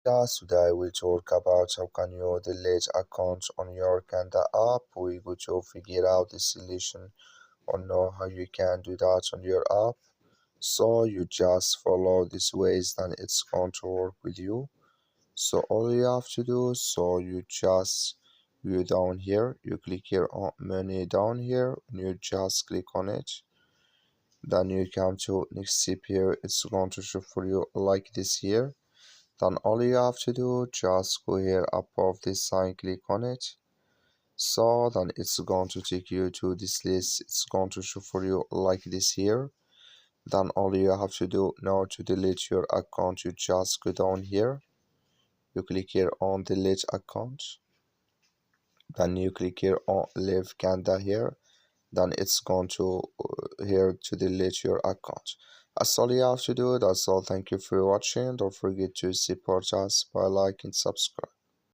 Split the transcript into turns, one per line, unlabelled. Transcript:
Yes, today we'll talk about how can you delete accounts on your Qanda app. We go to figure out the solution or know how you can do that on your app. So you just follow these ways, then it's going to work with you. So all you have to do, so you just view down here, you click here on menu down here, and you just click on it. Then you come to next step here, it's going to show for you like this here. Then all you have to do, just go here above this sign, click on it. So then it's going to take you to this list, it's going to show for you like this here. Then all you have to do now to delete your account, you just go down here, you click here on delete account, then you click here on leave Qanda here, then it's going to here to delete your account. That's all you have to do. That's all. Thank you for watching. Don't forget to support us by liking, subscribe.